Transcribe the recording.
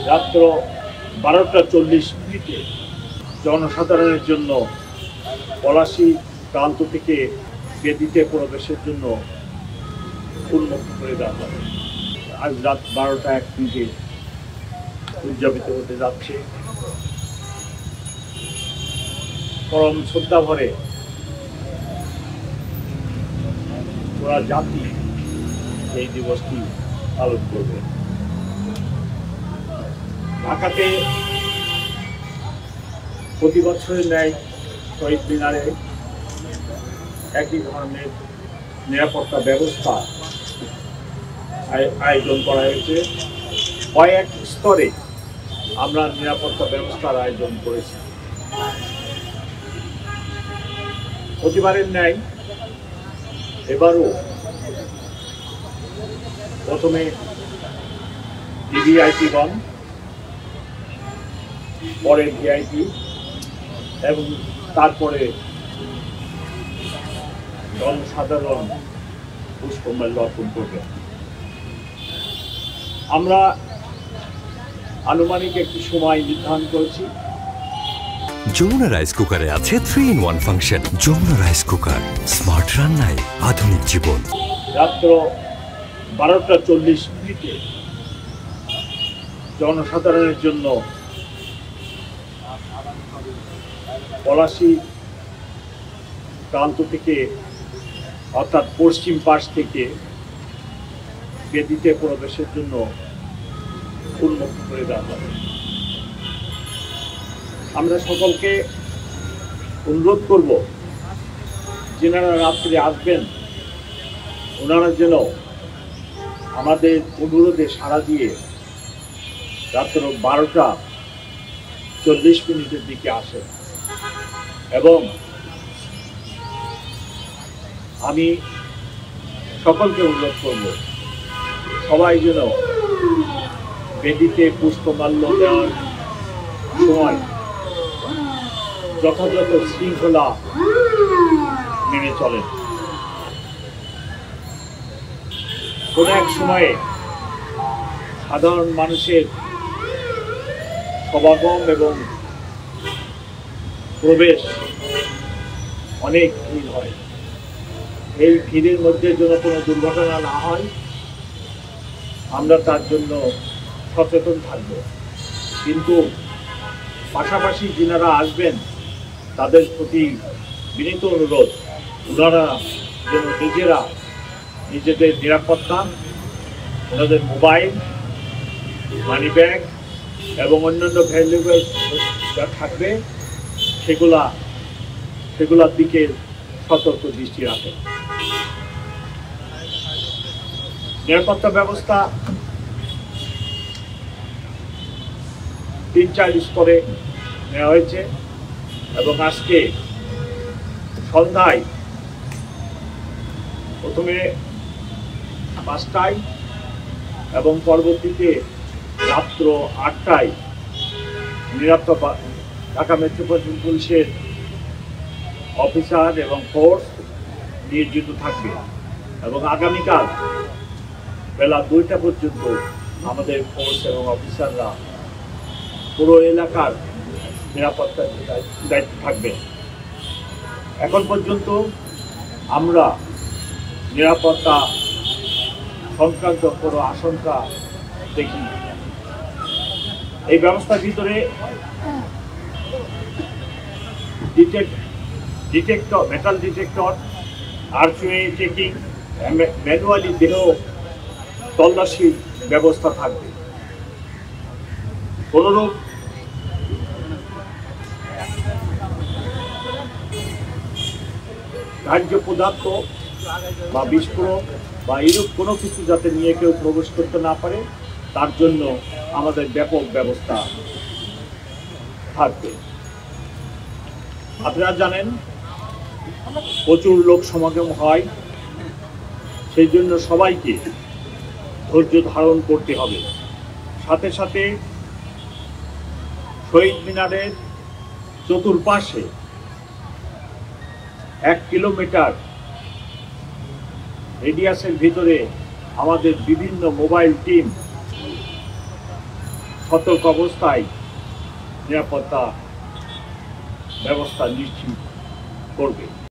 রাত্র 12:40 জনসাধারণের জন্য পলাশী প্রান্ত থেকে বেদিতে প্রবেশের জন্য উন্মুক্ত করে দেওয়া হবে। আজ রাত 12:01 উদযাপিত হতে যাচ্ছে। পরম শ্রদ্ধা ভরে পুরা জাতি এই দিবসটি পালন করবে। ঢাকাতে প্রতি বছরের ন্যায় শহীদ মিনারে একই ধরনের নিরাপত্তা ব্যবস্থা আয়োজন করা হয়েছে। কয়েক স্তরে আমরা নিরাপত্তা ব্যবস্থার আয়োজন করেছি। প্রতিবারের ন্যায় এবারও প্রথমে ভিভিআইপিগণ, পরে ভিআইপি এবং তারপরে জনসাধারণ পুষ্পমাল্য অর্পণ করবে। আমরা আনুমানিক একটি সময় নির্ধারণ করেছি। যমুনা রাইস কুকারে আছে 3-in-1 function. Jamuna rice cooker, smart রান্নায় আধুনিক জীবন। রাত্র 12:40 জনসাধারণের জন্য পলাশী প্রান্ত থেকে অর্থাৎ পশ্চিম পাশ থেকে বেদিতে প্রবেশের জন্য উন্মুক্ত করে দেওয়া হবে। আমরা সকলকে অনুরোধ করব, যেনারা রাত্রে আসবেন ওনারা যেন আমাদের অনুরোধে সাড়া দিয়ে রাত্র 12:40 দিকে আসেন। এবং আমি সকলকে অনুরোধ করব, সবাই যেন বেদিতে পুষ্পমাল্য দেওয়ার সময় যথাযথ শৃঙ্খলা মেনে চলেন। কোন এক সময়ে সাধারণ মানুষের সমাগম এবং প্রবেশ অনেক ভিড় হয়। এই ভিড়ের মধ্যে যেন কোনো দুর্ঘটনা না হয় আমরা তার জন্য সচেতন থাকব। কিন্তু পাশাপাশি যিনারা আসবেন তাদের প্রতি বিনীত অনুরোধ, ওনারা যেন নিজেদের নিরাপত্তা, ওনাদের মোবাইল, মানি ব্যাগ এবং অন্যান্য ভ্যালুয়েবল যা থাকবে সেগুলার দিকে সতর্ক দৃষ্টি রাখেন। নিরাপত্তা ব্যবস্থা 3-4 স্তরে নেওয়া হয়েছে এবং আজকে সন্ধ্যায় প্রথমে 5টায় এবং পরবর্তীতে রাত্র 8টায় নিরাপত্তা ঢাকা মেট্রোপলিটন পুলিশের অফিসার এবং ফোর্স নিয়োজিত থাকবে এবং আগামীকাল বেলা 2টা পর্যন্ত আমাদের ফোর্স এবং অফিসাররা পুরো এলাকার নিরাপত্তার দায়িত্ব থাকবে। এখন পর্যন্ত আমরা নিরাপত্তা সংক্রান্ত কোনো আশঙ্কা দেখি। এই ব্যবস্থার ভিতরে metal detector, archway checking, manually দেহ তল্লাশির ব্যবস্থা থাকবে। কোনরূপ ধার্য পদার্থ বা বিস্ফোরক বা এরূপ কোনো কিছু যাতে নিয়ে কেউ প্রবেশ করতে না পারে তার জন্য আমাদের ব্যাপক ব্যবস্থা থাকবে। আপনারা জানেন প্রচুর লোক সমাগম হয়, সেই জন্য সবাইকে ধৈর্য ধারণ করতে হবে। সাথে সাথে শহীদ মিনারের চতুর্পাশে 1 কিলোমিটার রেডিয়াসের ভিতরে আমাদের বিভিন্ন মোবাইল টিম সতর্ক অবস্থায় নিরাপত্তা ব্যবস্থা নিশ্চিত করবে।